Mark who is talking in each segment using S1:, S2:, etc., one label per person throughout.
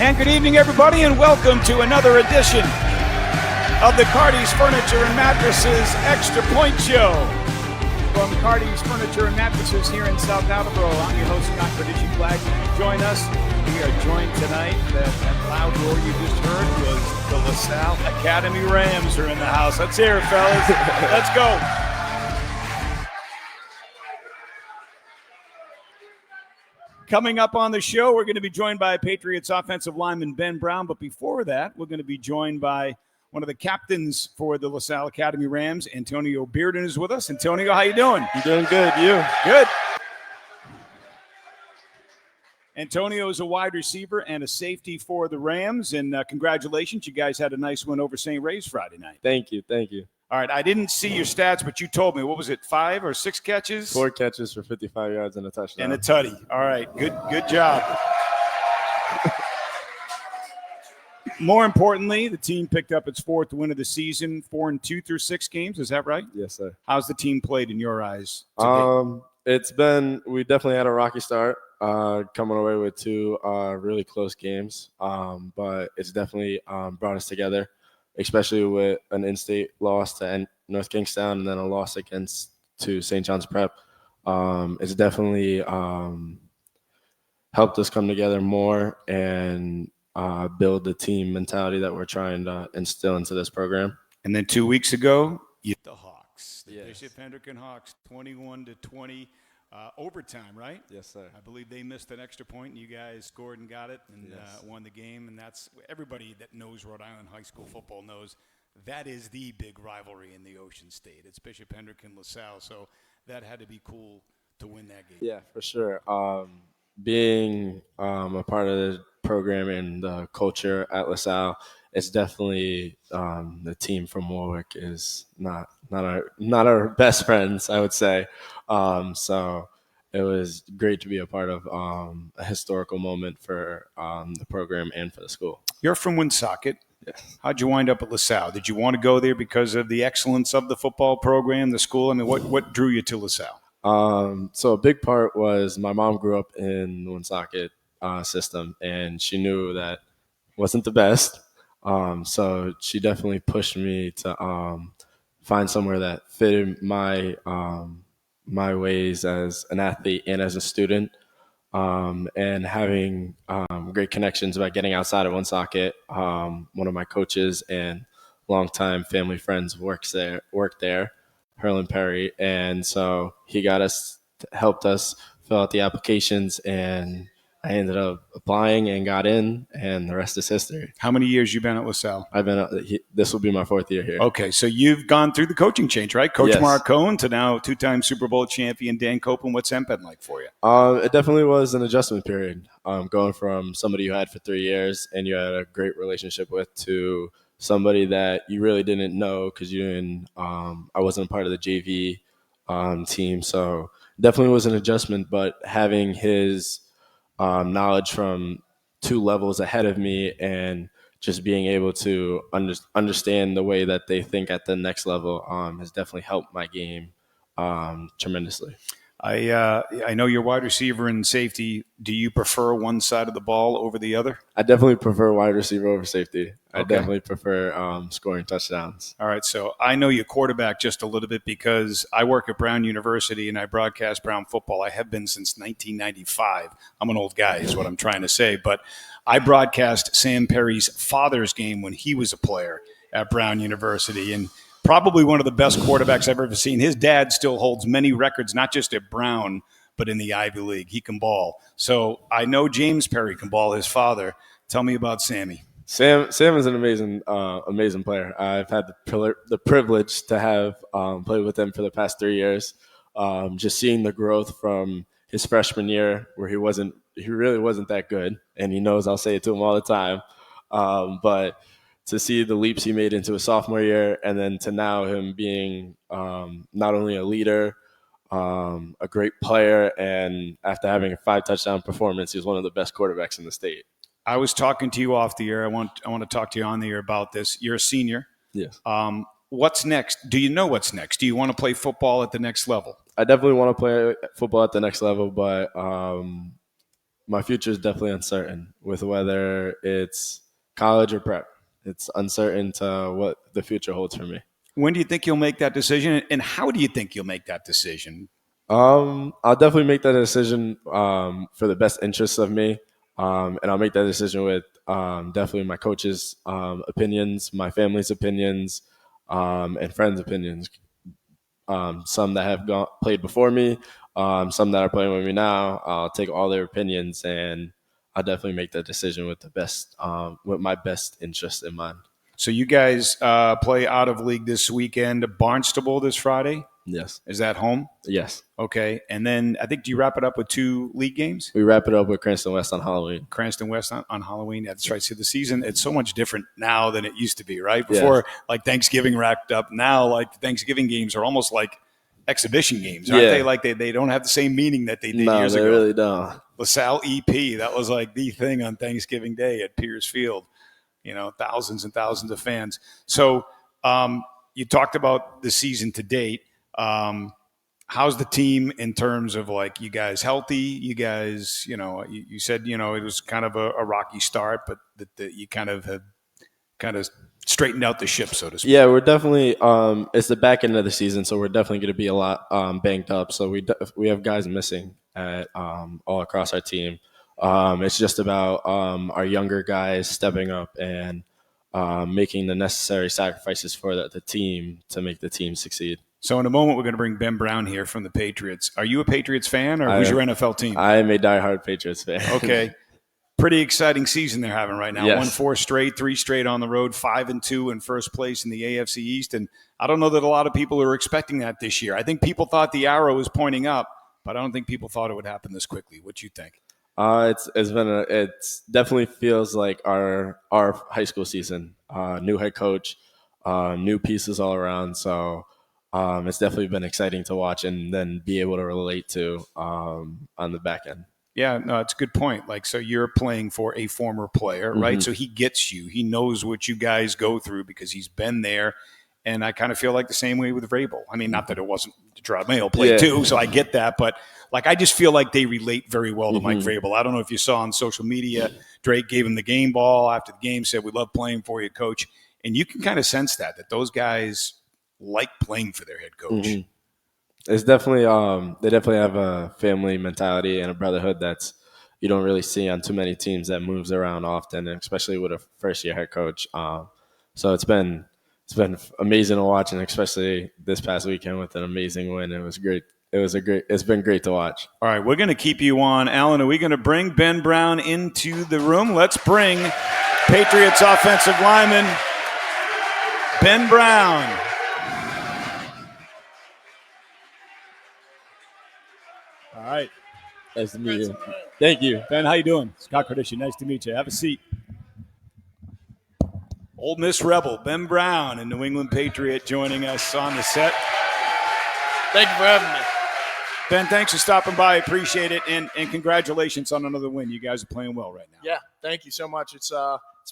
S1: And good evening, everybody, and welcome to another edition of the Cardi's Furniture and Mattresses Extra Point Show. From Cardi's Furniture and Mattresses here in South Attleboro, I'm your host, Scott Cordischi. Glad you could join us. We are joined tonight. That loud roar you just heard was the Salle Academy Rams are in the house. Let's hear it, fellas. Let's go. Coming up on the show, we're going to be joined by Patriots offensive lineman Ben Brown. But before that, we're going to be joined by one of the captains for the Salle Academy Rams. Antonio Bearden is with us. Antonio, how you doing?
S2: I'm doing good. You?
S1: Good. Antonio is a wide receiver and a safety for the Rams. And congratulations. You guys had a nice win over St. Ray's Friday night.
S2: Thank you.
S1: All right, I didn't see your stats, but you told me. What was it, 5 or 6 catches?
S2: 4 catches for 55 yards and a touchdown.
S1: And a tutty. All right, good job. More importantly, the team picked up its 4th win of the season, 4-2 through 6 games. Is that right?
S2: Yes, sir.
S1: How's the team played in your eyes
S2: today? We definitely had a rocky start, coming away with 2 really close games, but it's definitely brought us together, especially with an in-state loss to North Kingstown and then a loss to St. John's Prep. It's definitely helped us come together more and build the team mentality that we're trying to instill into this program.
S1: And then 2 weeks ago, the Hawks, the
S2: yes.
S1: Bishop Hendricken Hawks, 21-20. Overtime, right?
S2: Yes, sir.
S1: I believe they missed an extra point, and you guys scored and got it and won the game. And that's everybody that knows Rhode Island high school football knows that is the big rivalry in the Ocean State. It's Bishop Hendricken LaSalle, so that had to be cool to win that game.
S2: Yeah, for sure. Being a part of the program and the culture at LaSalle, it's definitely the team from Warwick is not our best friends, I would say. So it was great to be a part of a historical moment for the program and for the school. You're from Woonsocket. Yes.
S1: How'd you wind up at LaSalle? Did you want to go there because of the excellence of the football program, the school? I mean, what drew you to LaSalle?
S2: So a big part was my mom grew up in the Woonsocket system, and she knew that wasn't the best. So she definitely pushed me to find somewhere that fitted my ways as an athlete and as a student, and having great connections by getting outside of Woonsocket. One of my coaches and longtime family friends worked there, Herlin Perry, and so he helped us fill out the applications, and I ended up applying and got in, and the rest is history.
S1: How many years you been at LaSalle?
S2: This will be my 4th year here.
S1: Okay, so you've gone through the coaching change, right? Coach
S2: Yes.
S1: Mark Cohn to now 2-time Super Bowl champion Dan Koppen. What's that been like for you?
S2: It definitely was an adjustment period, going from somebody you had for 3 years and you had a great relationship with to somebody that you really didn't know because I wasn't a part of the JV team. So definitely was an adjustment, but having his knowledge from 2 levels ahead of me and just being able to understand the way that they think at the next level has definitely helped my game tremendously.
S1: I know you're wide receiver and safety. Do you prefer one side of the ball over the other?
S2: I definitely prefer wide receiver over safety. I
S1: Okay.
S2: definitely prefer scoring touchdowns.
S1: All right, so I know you quarterback just a little bit because I work at Brown University and I broadcast Brown football. I have been since 1995. I'm an old guy is what I'm trying to say, but I broadcast Sam Perry's father's game when he was a player at Brown University, and probably one of the best quarterbacks I've ever seen. His dad still holds many records, not just at Brown, but in the Ivy League. He can ball. So I know James Perry can ball, his father. Tell me about Sammy.
S2: Sam is an amazing player. I've had the privilege to have played with him for the past 3 years. Just seeing the growth from his freshman year, where he really wasn't that good, and he knows I'll say it to him all the time. But to see the leaps he made into his sophomore year, and then to now him being not only a leader, a great player, and after having a 5 touchdown performance, he's one of the best quarterbacks in the state.
S1: I was talking to you off the air. I want to talk to you on the air about this. You're a senior.
S2: Yes.
S1: What's next? Do you know what's next? Do you want to play football at the next level?
S2: I definitely want to play football at the next level, but my future is definitely uncertain with whether it's college or prep. It's uncertain to what the future holds for me.
S1: When do you think you'll make that decision, and how do you think you'll make that decision?
S2: I'll definitely make that decision for the best interests of me, and I'll make that decision with definitely my coach's opinions, my family's opinions, and friends' opinions. Some that have played before me, some that are playing with me now. I'll take all their opinions, and I'll definitely make that decision with the best, with my best interest in mind.
S1: So you guys play out of league this weekend, Barnstable this Friday.
S2: Yes.
S1: Is that home?
S2: Yes.
S1: Okay. And then I think, do you wrap it up with 2 league games?
S2: We wrap it up with Cranston West on Halloween.
S1: Cranston West on Halloween. That's right. So the season, it's so much different now than it used to be, right? Before, like Thanksgiving wrapped up. Now, like the Thanksgiving games are almost like exhibition games, aren't they? Like they don't have the same meaning that they did years ago.
S2: No, they really don't.
S1: LaSalle EP, that was like the thing on Thanksgiving Day at Pierce Field. Thousands and thousands of fans. So you talked about the season to date. How's the team in terms of like you guys healthy? You guys, you said, it was kind of a rocky start, but that you kind of have straightened out the ship, so to speak.
S2: Yeah, we're definitely it's the back end of the season, so we're definitely going to be a lot banged up. So we have guys missing at all across our team. It's just about our younger guys stepping up and making the necessary sacrifices for the team to make the team succeed.
S1: So in a moment, we're going to bring Ben Brown here from the Patriots. Are you a Patriots fan, or who's your NFL team?
S2: I am a diehard Patriots fan.
S1: Okay. Pretty exciting season they're having right now.
S2: Yes.
S1: Won 4 straight, 3 straight on the road, 5-2 in first place in the AFC East. And I don't know that a lot of people are expecting that this year. I think people thought the arrow was pointing up, but I don't think people thought it would happen this quickly. What do you think?
S2: It's definitely feels like our high school season. New head coach, new pieces all around. So it's definitely been exciting to watch and then be able to relate to on the back end.
S1: Yeah, no, it's a good point. Like, so you're playing for a former player, right?
S2: Mm-hmm.
S1: So he gets you. He knows what you guys go through because he's been there. And I kind of feel like the same way with Vrabel. I mean, not that it wasn't Gerard Mayo played too, so I get that. But, like, I just feel like they relate very well to Mike Vrabel. I don't know if you saw on social media, Drake gave him the game ball after the game, said, "We love playing for you, coach." And you can kind of sense that those guys like playing for their head coach.
S2: Mm-hmm. It's definitely they definitely have a family mentality and a brotherhood that's you don't really see on too many teams that moves around often, and especially with a first-year head coach. So it's been amazing to watch, and especially this past weekend with an amazing win. It was great. It's been great to watch.
S1: All right, we're going to keep you on. Alan, are we going to bring Ben Brown into the room? Let's bring Patriots offensive lineman Ben Brown. All right.
S2: Nice to meet you. Thank you.
S1: Ben, how you doing? Scott Cordischi, nice to meet you. Have a seat. Ole Miss Rebel, Ben Brown, a New England Patriot, joining us on the set.
S3: Thank you for having me.
S1: Ben, thanks for stopping by. Appreciate it. And congratulations on another win. You guys are playing well right now.
S3: Yeah, thank you so much. It's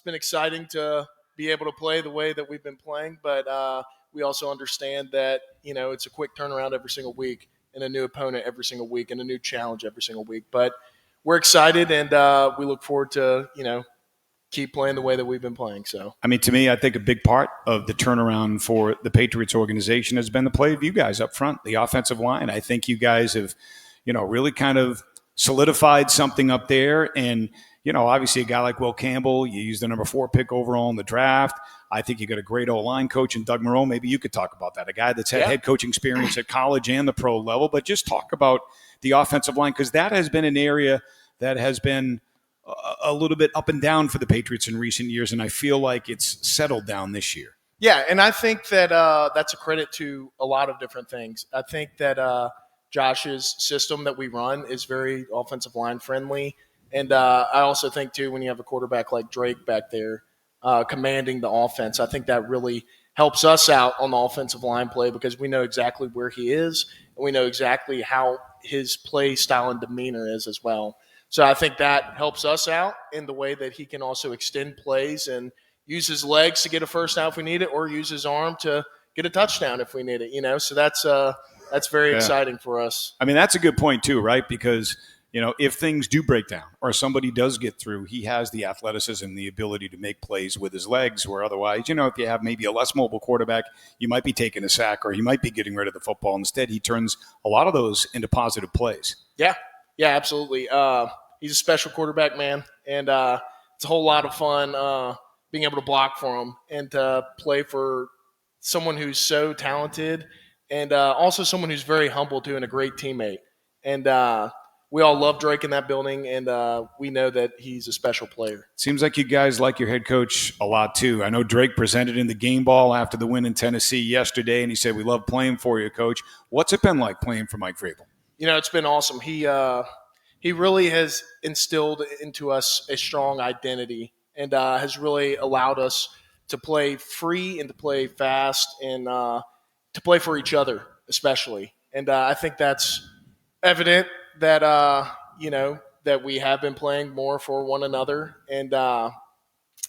S3: been exciting to be able to play the way that we've been playing, but we also understand that, it's a quick turnaround every single week and a new opponent every single week and a new challenge every single week. But we're excited, and we look forward to, keep playing the way that we've been playing. So,
S1: I mean, to me, I think a big part of the turnaround for the Patriots organization has been the play of you guys up front, the offensive line. I think you guys have, really kind of solidified something up there. And, obviously a guy like Will Campbell, you used the number 4 pick overall in the draft. I think you got a great O-line coach in Doug Moreau. Maybe you could talk about that, a guy that's had head coaching experience at college and the pro level. But just talk about the offensive line, because that has been an area that has been a little bit up and down for the Patriots in recent years, and I feel like it's settled down this year.
S3: Yeah, and I think that that's a credit to a lot of different things. I think that Josh's system that we run is very offensive line friendly, and I also think, too, when you have a quarterback like Drake back there commanding the offense, I think that really helps us out on the offensive line play because we know exactly where he is, and we know exactly how his play style and demeanor is as well. So I think that helps us out in the way that he can also extend plays and use his legs to get a first down if we need it, or use his arm to get a touchdown if we need it. So that's very exciting for us.
S1: I mean, that's a good point too, right? Because if things do break down or somebody does get through, he has the athleticism and the ability to make plays with his legs, where otherwise, if you have maybe a less mobile quarterback, you might be taking a sack or he might be getting rid of the football. Instead, he turns a lot of those into positive plays.
S3: Yeah, absolutely. He's a special quarterback, man, and it's a whole lot of fun being able to block for him and to play for someone who's so talented and also someone who's very humble too and a great teammate. And we all love Drake in that building, and we know that he's a special player.
S1: Seems like you guys like your head coach a lot too. I know Drake presented in the game ball after the win in Tennessee yesterday, and he said, "We love playing for you, Coach." What's it been like playing for Mike Vrabel?
S3: It's been awesome. He really has instilled into us a strong identity and has really allowed us to play free and to play fast and to play for each other, especially. And I think that's evident that that we have been playing more for one another. And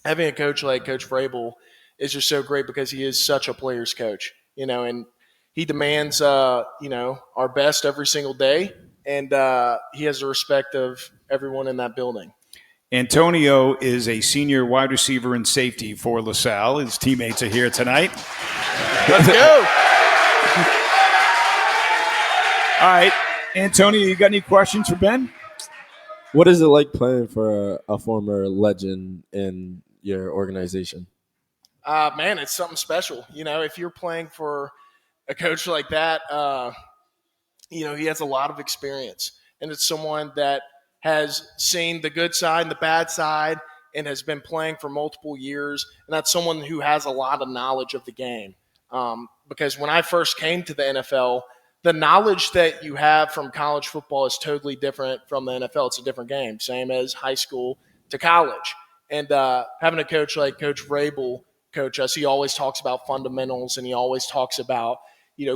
S3: having a coach like Coach Vrabel is just so great because he is such a player's coach. And he demands our best every single day. And he has the respect of everyone in that building.
S1: Antonio is a senior wide receiver and safety for LaSalle. His teammates are here tonight.
S3: Let's go.
S1: All right. Antonio, you got any questions for Ben?
S2: What is it like playing for a former legend in your organization?
S3: Man, it's something special. If you're playing for a coach like that, he has a lot of experience. And it's someone that has seen the good side and the bad side and has been playing for multiple years. And that's someone who has a lot of knowledge of the game. Because when I first came to the NFL, the knowledge that you have from college football is totally different from the NFL. It's a different game, same as high school to college. And having a coach like Coach Vrabel coach us, he always talks about fundamentals and he always talks about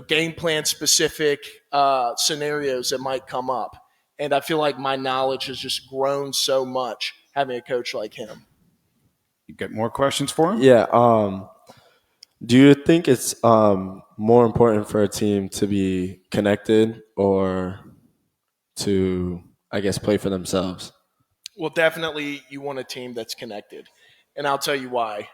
S3: game plan specific scenarios that might come up. And I feel like my knowledge has just grown so much having a coach like him.
S1: You got more questions for him?
S2: Yeah. Do you think it's more important for a team to be connected or to, I guess, play for themselves?
S3: Well, definitely you want a team that's connected. And I'll tell you why.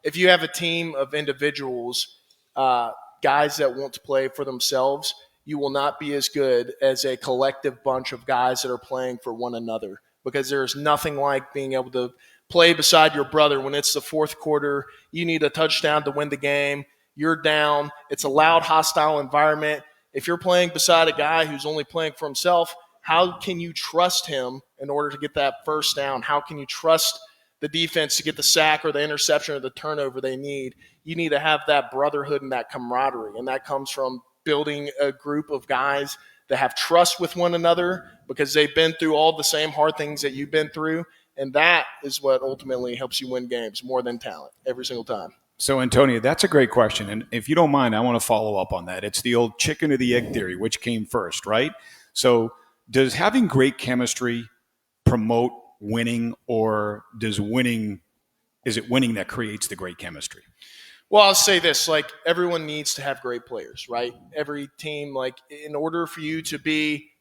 S3: If you have a team of individuals, guys that want to play for themselves, you will not be as good as a collective bunch of guys that are playing for one another, because there's nothing like being able to play beside your brother when it's the fourth quarter. You need a touchdown to win the game. You're down. It's a loud, hostile environment. If you're playing beside a guy who's only playing for himself, how can you trust him in order to get that first down? How can you trust the defense to get the sack or the interception or the turnover they need? You need to have that brotherhood and that camaraderie, and that comes from building a group of guys that have trust with one another because they've been through all the same hard things that you've been through, and that is what ultimately helps you win games more than talent every single time.
S1: So, Antonio, that's a great question, and if you don't mind, I want to follow up on that. It's the old chicken or the egg theory, which came first, right? So does having great chemistry promote winning, or is it winning that creates the great chemistry?
S3: Well, I'll say this, everyone needs to have great players, right? Every team, in order for you to be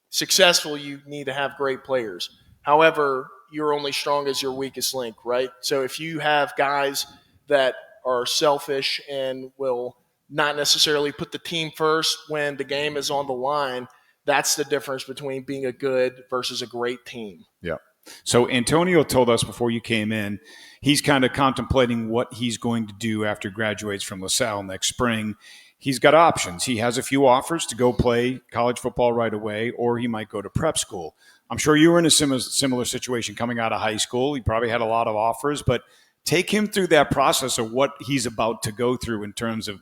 S3: successful, you need to have great players. However, you're only strong as your weakest link, right? So if you have guys that are selfish and will not necessarily put the team first when the game is on the line, that's the difference between being a good versus a great team.
S1: Yeah. So Antonio told us before you came in, he's kind of contemplating what he's going to do after he graduates from LaSalle next spring. He's got options. He has a few offers to go play college football right away, or he might go to prep school. I'm sure you were in a similar situation coming out of high school. He probably had a lot of offers, but take him through that process of what he's about to go through in terms of,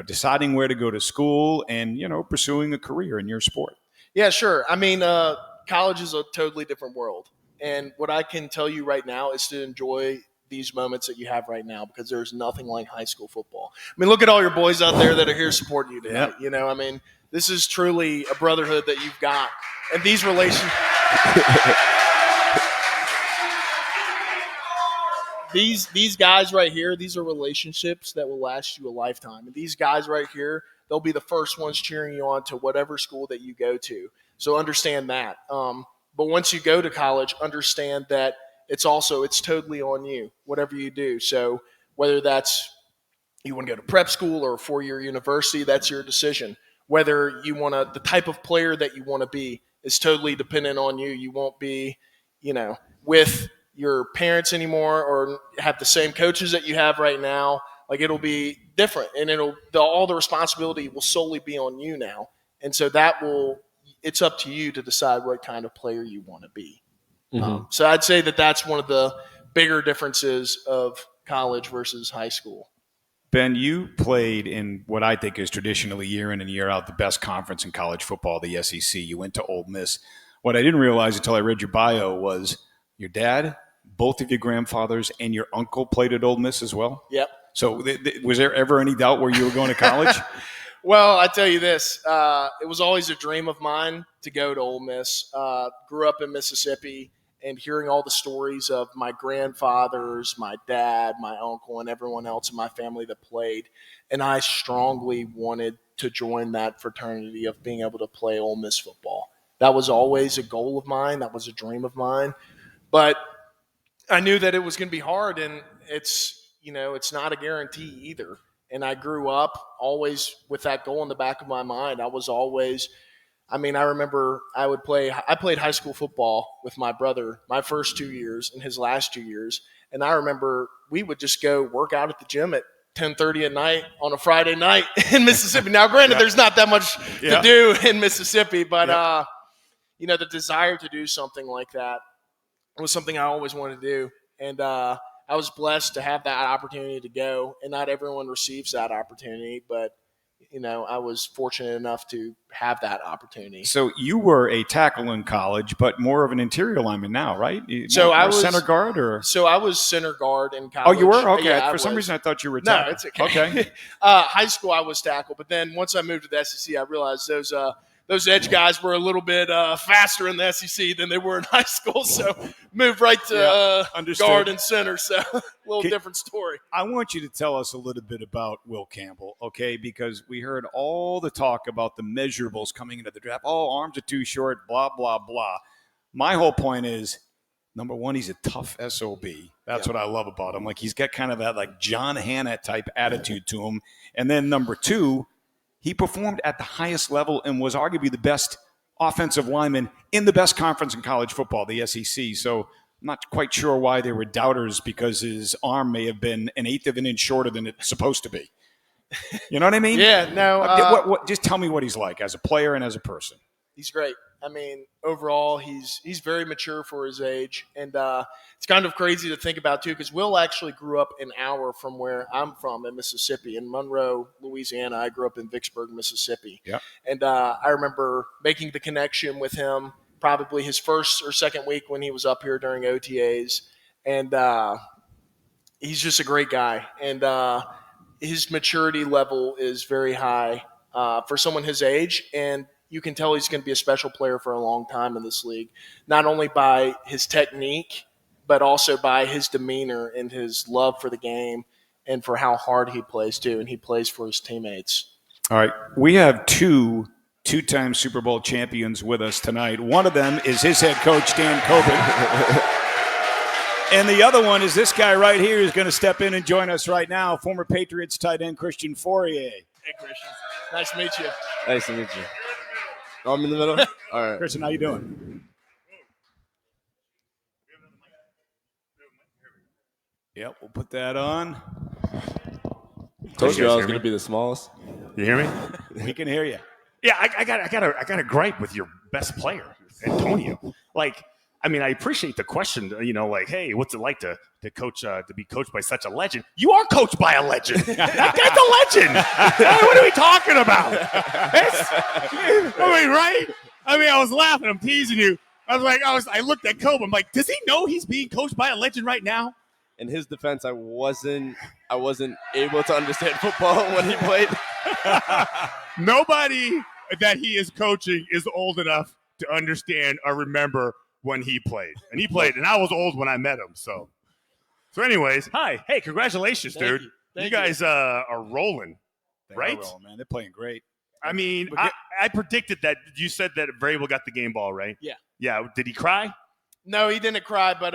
S1: deciding where to go to school and, pursuing a career in your sport.
S3: Yeah, sure. I mean, college is a totally different world. And what I can tell you right now is to enjoy these moments that you have right now, because there's nothing like high school football. I mean, look at all your boys out there that are here supporting you tonight. Yep. This is truly a brotherhood that you've got. And these relations these guys right here, these are relationships that will last you a lifetime. And these guys right here they'll be the first ones cheering you on to whatever school that you go to. So understand that. But once you go to college, understand that it's totally on you, whatever you do. So whether that's you want to go to prep school or a 4-year university, that's your decision. Whether you want the type of player that you want to be is totally dependent on you. You won't be, with your parents anymore or have the same coaches that you have right now. Like, it'll be different, and all the responsibility will solely be on you now. And so it's up to you to decide what kind of player you want to be.
S2: Mm-hmm.
S3: So I'd say that's one of the bigger differences of college versus high school.
S1: Ben, you played in what I think is traditionally year in and year out the best conference in college football, the SEC. You went to Ole Miss. What I didn't realize until I read your bio was your dad, both of your grandfathers, and your uncle played at Ole Miss as well?
S3: Yep.
S1: So was there ever any doubt where you were going to college?
S3: Well, I tell you this, it was always a dream of mine to go to Ole Miss. Grew up in Mississippi, and hearing all the stories of my grandfathers, my dad, my uncle, and everyone else in my family that played, and I strongly wanted to join that fraternity of being able to play Ole Miss football. That was always a goal of mine. That was a dream of mine. But I knew that it was going to be hard, and it's not a guarantee either. And I grew up always with that goal in the back of my mind. I remember I played high school football with my brother my first 2 years and his last 2 years. And I remember we would just go work out at the gym at 10:30 at night on a Friday night in Mississippi. Now, granted, there's not that much to do in Mississippi, but the desire to do something like that was something I always wanted to do. And I was blessed to have that opportunity to go, and not everyone receives that opportunity, but I was fortunate enough to have that opportunity.
S1: So you were a tackle in college, but more of an interior lineman now, right?
S3: I was
S1: center guard, or
S3: I was center guard in college.
S1: Oh, you were? Okay.
S3: Yeah,
S1: For some reason, I thought you were
S3: No,
S1: tackle.
S3: it's okay.
S1: Okay.
S3: High school, I was tackle, but then once I moved to the SEC, I realized those edge guys were a little bit faster in the SEC than they were in high school, so moved right to guard and center. So a little different story.
S1: I want you to tell us a little bit about Will Campbell, okay? Because we heard all the talk about the measurables coming into the draft. Oh, arms are too short, blah, blah, blah. My whole point is, number one, he's a tough SOB. That's what I love about him. Like, he's got kind of that like John Hanna type attitude to him. And then number two, he performed at the highest level and was arguably the best offensive lineman in the best conference in college football, the SEC. So I'm not quite sure why there were doubters, because his arm may have been an eighth of an inch shorter than it's supposed to be. You know what I mean?
S3: Yeah, no.
S1: Just tell me what he's like as a player and as a person.
S3: He's great. I mean, overall, he's very mature for his age, and it's kind of crazy to think about too, because Will actually grew up an hour from where I'm from in Mississippi, in Monroe, Louisiana. I grew up in Vicksburg, Mississippi.
S1: Yeah.
S3: And I remember making the connection with him probably his first or second week when he was up here during OTAs, and he's just a great guy, and his maturity level is very high for someone his age, and you can tell he's going to be a special player for a long time in this league, not only by his technique, but also by his demeanor and his love for the game and for how hard he plays too, and he plays for his teammates.
S1: All right, we have two-time Super Bowl champions with us tonight. One of them is his head coach, Dan Koppen. And the other one is this guy right here who's going to step in and join us right now, former Patriots tight end Christian Fauria.
S3: Hey, Christian. Nice to meet you.
S2: Nice to meet you. Oh, I'm in the middle? All right.
S1: Christian, how you doing? Yep, we'll put that on.
S2: Told you I was going to be the smallest.
S4: You hear me?
S1: We can hear you.
S4: Yeah, I got a gripe with your best player, Antonio. Like, I mean, I appreciate the question. Like, hey, what's it like to coach to be coached by such a legend? You are coached by a legend. That guy's a legend. What are we talking about? Right? I mean, I was laughing. I'm teasing you. I looked at Kobe. I'm like, does he know he's being coached by a legend right now?
S2: In his defense, I wasn't able to understand football when he played.
S4: Nobody that he is coaching is old enough to understand or remember when he played. And he played, and I was old when I met him. So anyways, hi. Hey, congratulations, dude.
S3: Thank
S4: you guys are rolling.
S1: They
S4: Right?
S1: are rolling, man. They're playing great.
S4: I mean, I predicted that. You said that Vrabel got the game ball, right?
S3: Yeah.
S4: Yeah. Did he cry?
S3: No, he didn't cry, but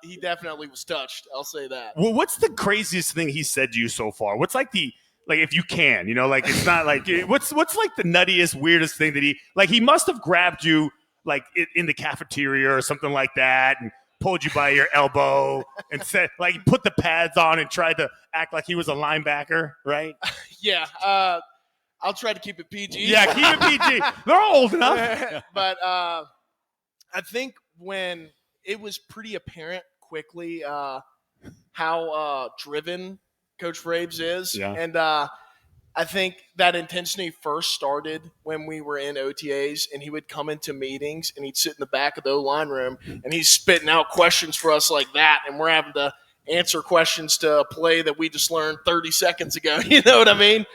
S3: he definitely was touched. I'll say that.
S4: Well, what's the craziest thing he said to you so far? What's like if you can, like it's not like what's like the nuttiest, weirdest thing that he must have grabbed you like in the cafeteria or something like that and pulled you by your elbow and said like he put the pads on and tried to act like he was a linebacker, right?
S3: Yeah. I'll try to keep it PG.
S4: Yeah, keep it PG. They're all old enough.
S3: But I think when it was pretty apparent quickly how driven Coach Vrabes is.
S4: Yeah.
S3: And I think that intensity first started when we were in OTAs and he would come into meetings and he'd sit in the back of the O-line room and he's spitting out questions for us like that. And we're having to answer questions to a play that we just learned 30 seconds ago. You know what I mean?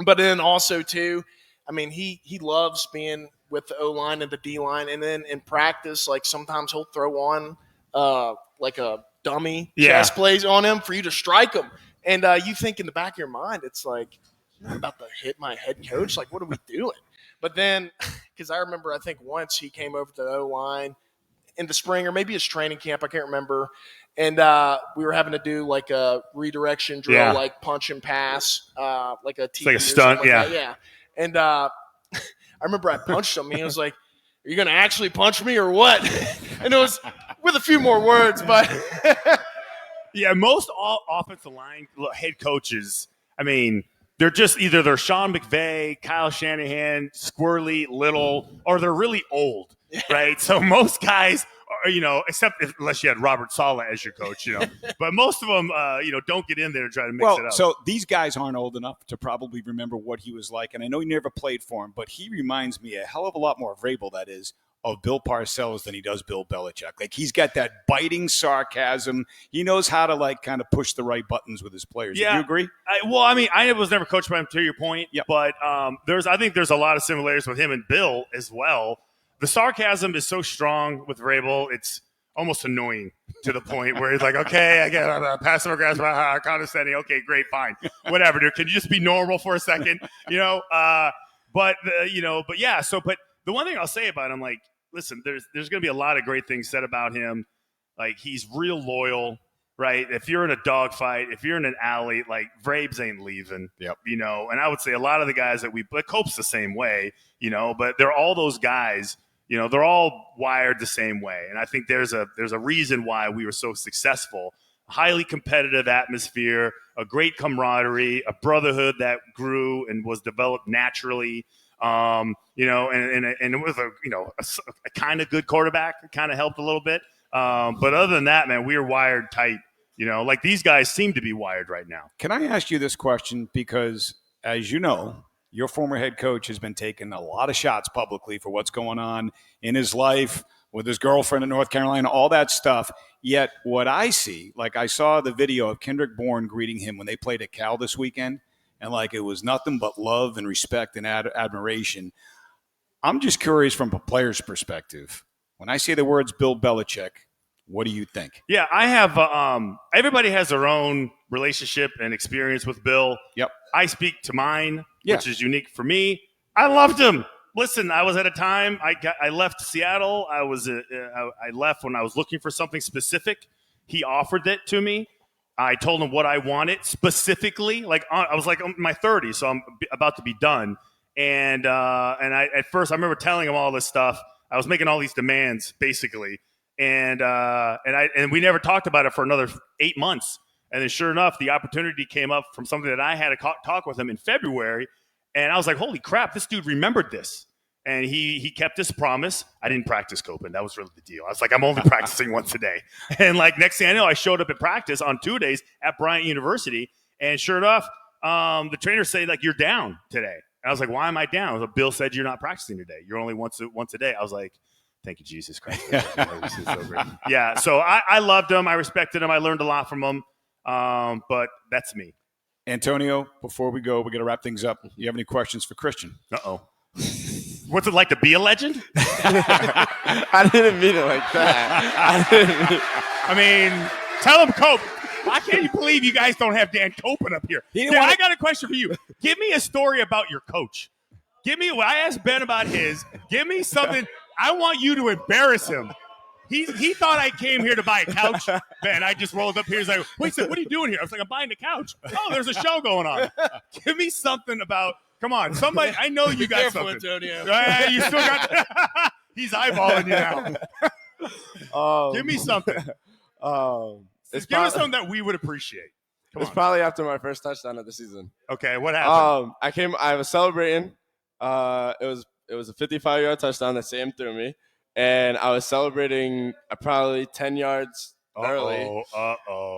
S3: But then also, too, I mean, he loves being with the O-line and the D-line. And then in practice, like sometimes he'll throw on like a dummy chest plays on him for you to strike him. And you think in the back of your mind, it's like, I'm about to hit my head coach. Like, what are we doing? But then, because I remember, I think once he came over to the O-line in the spring or maybe his training camp, I can't remember. And we were having to do like a redirection drill, like punch and pass, like a
S4: it's like a stunt,
S3: like that. Yeah. And I remember I punched him. And he was like, "Are you going to actually punch me or what?" And it was with a few more words, but
S4: yeah, most offensive line head coaches, I mean, they're just either they're Sean McVay, Kyle Shanahan, squirrely, little, or they're really old, right? So most guys are, except unless you had Robert Saleh as your coach, but most of them, don't get in there and try to mix it up.
S1: So these guys aren't old enough to probably remember what he was like. And I know he never played for him, but he reminds me a hell of a lot more of Vrabel, that is, of Bill Parcells than he does Bill Belichick. Like he's got that biting sarcasm. He knows how to kind of push the right buttons with his players.
S4: Yeah.
S1: Do you agree?
S4: I was never coached by him, to your point.
S1: Yep.
S4: But I think there's a lot of similarities with him and Bill as well. The sarcasm is so strong with Vrabel, it's almost annoying to the point where he's like, okay, I get passive aggressive, condescending. Okay, great, fine, whatever, dude. Can you just be normal for a second? But the one thing I'll say about him, like, listen, there's going to be a lot of great things said about him. Like, he's real loyal, right? If you're in a dogfight, if you're in an alley, like, Vrabes ain't leaving.
S1: Yep.
S4: And I would say a lot of the guys that Cope's the same way, but they're all those guys. They're all wired the same way. And I think there's a reason why we were so successful. Highly competitive atmosphere, a great camaraderie, a brotherhood that grew and was developed naturally. And it was a kind of good quarterback. It kind of helped a little bit. But other than that, man, we were wired tight. Like these guys seem to be wired right now.
S1: Can I ask you this question? Because as you know, your former head coach has been taking a lot of shots publicly for what's going on in his life with his girlfriend in North Carolina, all that stuff. Yet what I see, like I saw the video of Kendrick Bourne greeting him when they played at Cal this weekend, and like it was nothing but love and respect and admiration. I'm just curious from a player's perspective. When I say the words Bill Belichick, what do you think?
S4: Yeah, I have everybody has their own relationship and experience with Bill.
S1: Yep.
S4: I speak to mine, which is unique for me. I loved him. Listen, I was at a time I left Seattle. I left when I was looking for something specific. He offered it to me. I told him what I wanted specifically. Like I was like in my 30s, so I'm about to be done. And at first I remember telling him all this stuff. I was making all these demands basically, and we never talked about it for another 8 months. And then sure enough, the opportunity came up from something that I had to talk with him in February. And I was like, holy crap, this dude remembered this. And he kept his promise. I didn't practice Koppen. That was really the deal. I was like, I'm only practicing once a day. And like next thing I know, I showed up at practice on 2 days at Bryant University. And sure enough, the trainer said, like, you're down today. And I was like, why am I down? Like, Bill said you're not practicing today. You're only once a day. I was like, thank you, Jesus Christ. This is so great. Yeah, so I loved him. I respected him. I learned a lot from him. But that's me.
S1: Antonio, before we go, we're going to wrap things up. You have any questions for Christian?
S4: Uh-oh. What's it like to be a legend?
S2: I didn't mean it like that.
S4: I mean, tell him, Cope. I can't believe you guys don't have Dan Koppen up here. Dan, I got a question for you. Give me a story about your coach. I asked Ben about his. Give me something. I want you to embarrass him. He thought I came here to buy a couch. Ben, I just rolled up here. He's like, wait, so what are you doing here? I was like, I'm buying a couch. Oh, there's a show going on. Give me something about, come on, somebody. I know you got
S3: careful,
S4: something.
S3: Antonio.
S4: You still got, he's eyeballing you now. Give me something. Give us something that we would appreciate.
S2: It's probably after my first touchdown of the season.
S4: Okay, what happened?
S2: I was celebrating. It was a 55-yard touchdown that Sam threw me. And I was celebrating probably 10 yards early.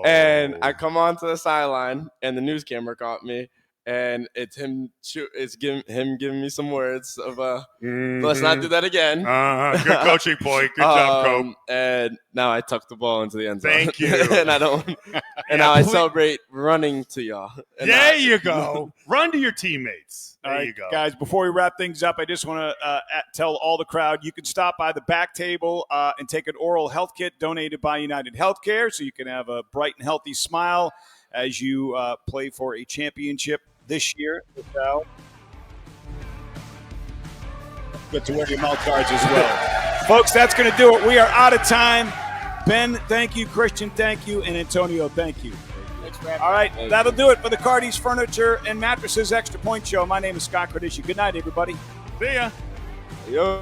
S2: And I come onto the sideline, and the news camera caught me. And it's him giving me some words of let's not do that again.
S4: Good coaching point. Good job, Cope.
S2: And now I tuck the ball into the end zone.
S4: Thank you.
S2: And I don't. And now I celebrate running to y'all.
S4: There you go. Run to your teammates. There you go,
S1: guys. Before we wrap things up, I just want to tell all the crowd you can stop by the back table and take an oral health kit donated by United Healthcare, so you can have a bright and healthy smile as you play for a championship this year. Good to wear your mouth guards as well. Folks, that's going to do it. We are out of time. Ben, thank you. Christian, thank you. And Antonio, thank you.
S3: Thanks for having
S1: All right,
S3: me.
S1: that'll do it for the Cardi's Furniture and Mattresses Extra Point Show. My name is Scott Cordischi. Good night, everybody.
S4: See ya.
S2: Yo.